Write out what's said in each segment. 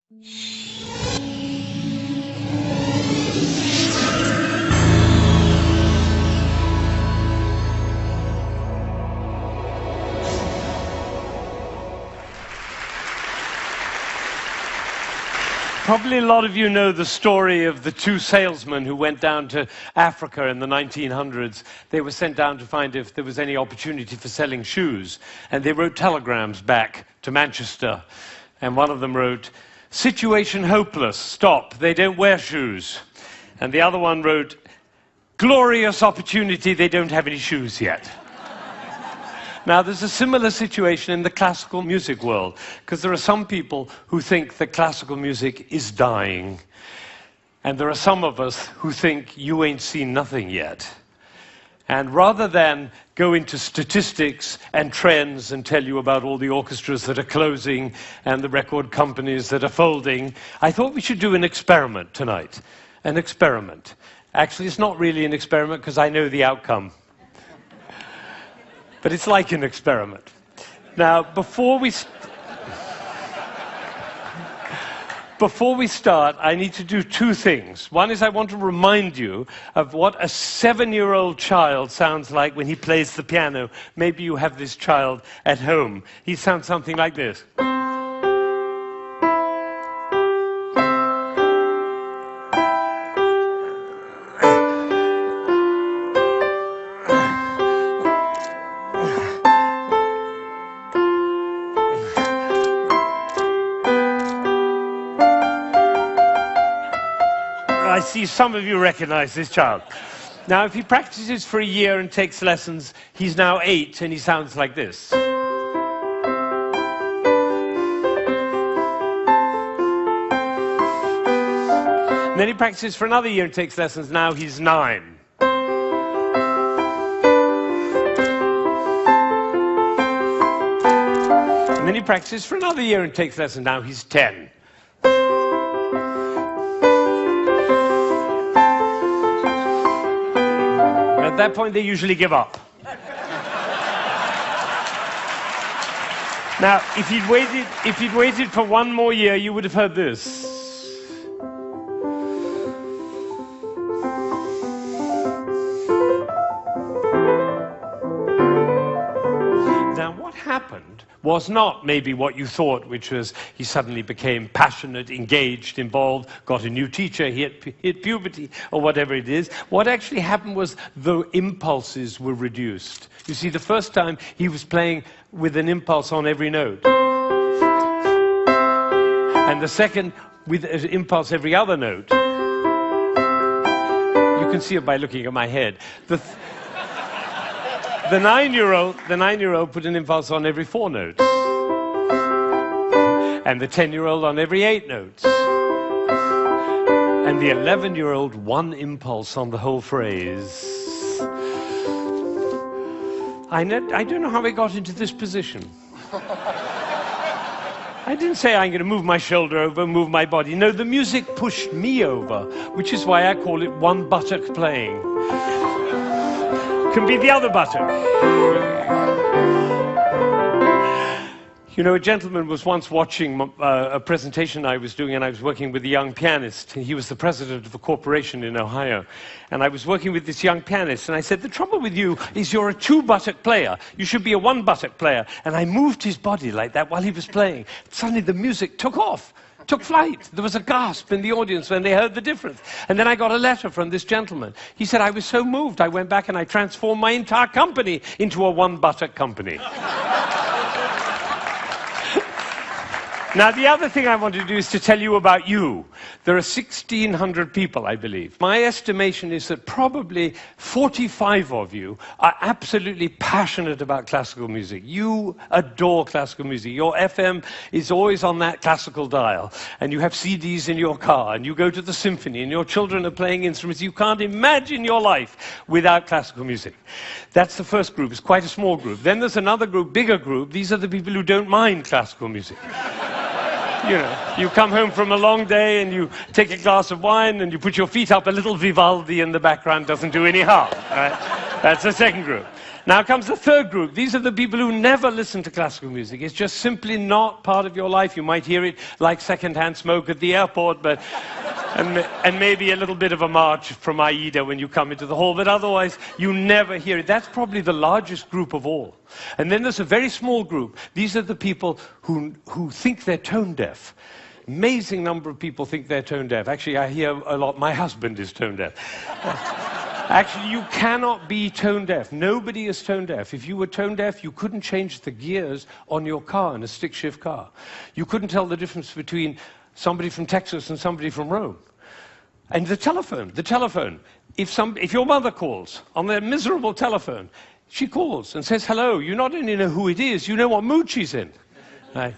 Probably a lot of you know the story of the two salesmen who went down to Africa in the 1900s. They were sent down to find if there was any opportunity for selling shoes. And they wrote telegrams back to Manchester. And one of them wrote, "Situation hopeless, stop, they don't wear shoes." And the other one wrote, "Glorious opportunity, they don't have any shoes yet." Now, there's a similar situation in the classical music world, because there are some people who think that classical music is dying, and there are some of us who think you ain't seen nothing yet. And rather than go into statistics and trends and tell you about all the orchestras that are closing and the record companies that are folding, I thought we should do an experiment tonight. An experiment. Actually, it's not really an experiment because I know the outcome. But it's like an experiment. Now, before we start, I need to do two things. One is I want to remind you of what a 7-year-old child sounds like when he plays the piano. Maybe you have this child at home. He sounds something like this. I see some of you recognize this child. Now, if he practices for a year and takes lessons, he's now 8 and he sounds like this. And then he practices for another year and takes lessons, now he's 9. And then he practices for another year and takes lessons, now he's 10. At that point, they usually give up. Now, if he'd waited for one more year, you would have heard this. Now, what happened was not maybe what you thought, which was he suddenly became passionate, engaged, involved, got a new teacher, he hit puberty, or whatever it is. What actually happened was the impulses were reduced. You see, the first time he was playing with an impulse on every note. And the second, with an impulse every other note. You can see it by looking at my head. The 9-year-old put an impulse on every 4 notes. And the 10-year-old on every 8 notes. And the 11-year-old, one impulse on the whole phrase. I don't know how I got into this position. I didn't say I'm going to move my shoulder over, move my body. No, the music pushed me over, which is why I call it one buttock playing. Can be the other buttock. You know, a gentleman was once watching a presentation I was doing, and I was working with a young pianist. He was the president of a corporation in Ohio. And I was working with this young pianist, and I said, the trouble with you is you're a 2-buttock player. You should be a 1-buttock player. And I moved his body like that while he was playing. Suddenly the music took off. Took flight. There was a gasp in the audience when they heard the difference. And then I got a letter from this gentleman. He said, I was so moved, I went back and I transformed my entire company into a 1-buttock company. Now, the other thing I want to do is to tell you about you. There are 1,600 people, I believe. My estimation is that probably 45 of you are absolutely passionate about classical music. You adore classical music. Your FM is always on that classical dial, and you have CDs in your car, and you go to the symphony, and your children are playing instruments. You can't imagine your life without classical music. That's the first group. It's quite a small group. Then there's another group, bigger group. These are the people who don't mind classical music. You know, you come home from a long day and you take a glass of wine and you put your feet up, a little Vivaldi in the background doesn't do any harm, right? That's the second group. Now comes the third group. These are the people who never listen to classical music. It's just simply not part of your life. You might hear it like second-hand smoke at the airport, but and maybe a little bit of a march from Aida when you come into the hall, but otherwise you never hear it. That's probably the largest group of all. And then there's a very small group. These are the people who think they're tone deaf. Amazing number of people think they're tone deaf. Actually, I hear a lot, my husband is tone deaf. Actually, you cannot be tone deaf. Nobody is tone deaf. If you were tone deaf, you couldn't change the gears on your car, in a stick-shift car. You couldn't tell the difference between somebody from Texas and somebody from Rome. And the telephone. If your mother calls on their miserable telephone, she calls and says hello. You not only know who it is, you know what mood she's in.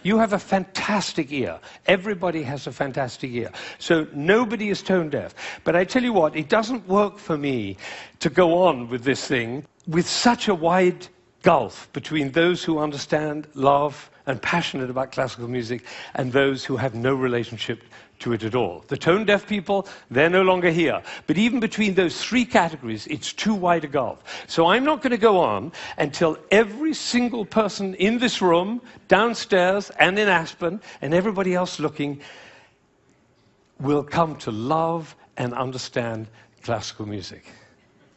You have a fantastic ear. Everybody has a fantastic ear. So nobody is tone deaf. But I tell you what, it doesn't work for me to go on with this thing with such a wide gulf between those who understand, love, and passionate about classical music and those who have no relationship to it at all. The tone-deaf people, they're no longer here. But even between those three categories, it's too wide a gulf. So I'm not going to go on until every single person in this room, downstairs and in Aspen, and everybody else looking, will come to love and understand classical music.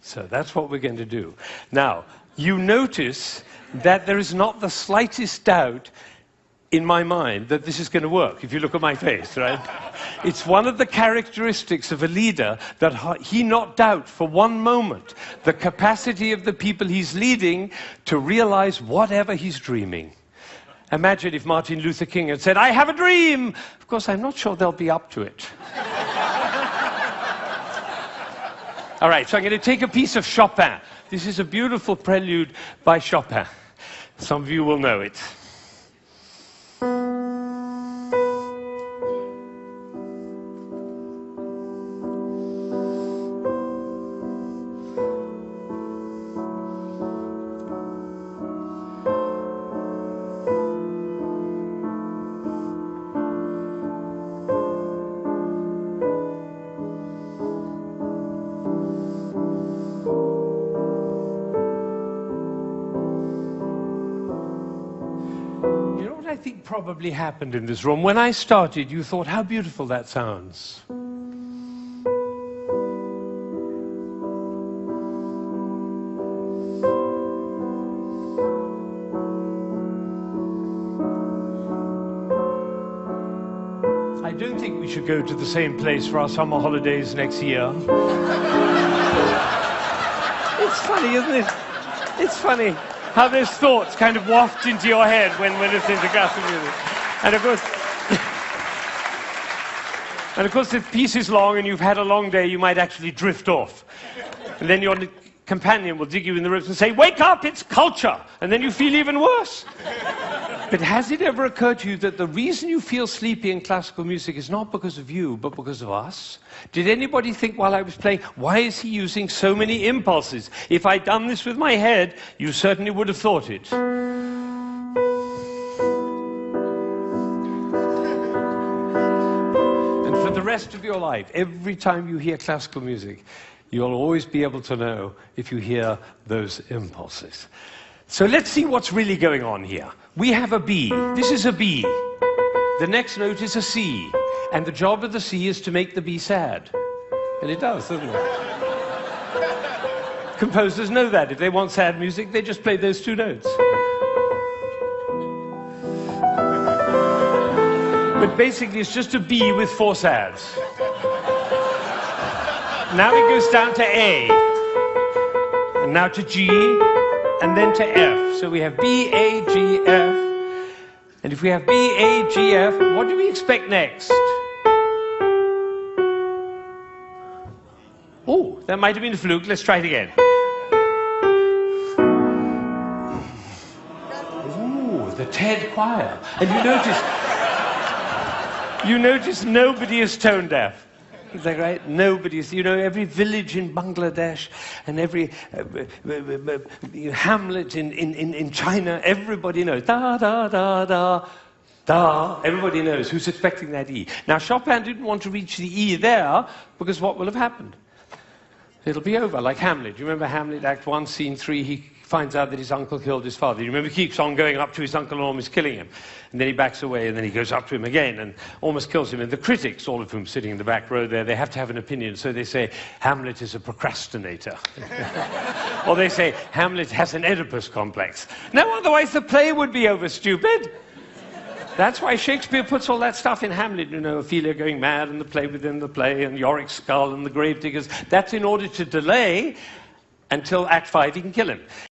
So that's what we're going to do. Now, you notice that there is not the slightest doubt in my mind that this is going to work, if you look at my face, right? It's one of the characteristics of a leader that he not doubt for one moment the capacity of the people he's leading to realize whatever he's dreaming. Imagine if Martin Luther King had said, "I have a dream!" Of course, I'm not sure they'll be up to it. All right, so I'm going to take a piece of Chopin. This is a beautiful prelude by Chopin. Some of you will know it. I think probably happened in this room. When I started, you thought, how beautiful that sounds. I don't think we should go to the same place for our summer holidays next year. It's funny, isn't it? It's funny how those thoughts kind of waft into your head when we're listening to classical music. And of course, if the piece is long and you've had a long day, you might actually drift off. And then your companion will dig you in the ribs and say, "Wake up, it's culture!" And then you feel even worse. But has it ever occurred to you that the reason you feel sleepy in classical music is not because of you, but because of us? Did anybody think while I was playing, why is he using so many impulses? If I'd done this with my head, you certainly would have thought it. And for the rest of your life, every time you hear classical music, you'll always be able to know if you hear those impulses. So let's see what's really going on here. We have a B. This is a B. The next note is a C. And the job of the C is to make the B sad. And it does, doesn't it? Composers know that. If they want sad music, they just play those two notes. But basically, it's just a B with four sads. Now it goes down to A. And now to G. And then to F. So we have B, A, G, F. And if we have B, A, G, F, what do we expect next? Oh, that might have been a fluke. Let's try it again. Ooh, the TED choir. And you notice nobody is tone deaf. Is that right? Nobody's, every village in Bangladesh and every hamlet in China, everybody knows. Da, da, da, da, da. Everybody knows who's expecting that E. Now, Chopin didn't want to reach the E there, because what will have happened? It'll be over, like Hamlet. Do you remember Hamlet, Act 1, Scene 3? He finds out that his uncle killed his father. You remember he keeps on going up to his uncle and almost killing him. And then he backs away, and then he goes up to him again and almost kills him. And the critics, all of whom sitting in the back row there, they have to have an opinion. So they say, Hamlet is a procrastinator. Or they say, Hamlet has an Oedipus complex. No, otherwise the play would be over, stupid. That's why Shakespeare puts all that stuff in Hamlet, you know, Ophelia going mad and the play within the play and Yorick's skull and the grave diggers. That's in order to delay until Act 5 he can kill him.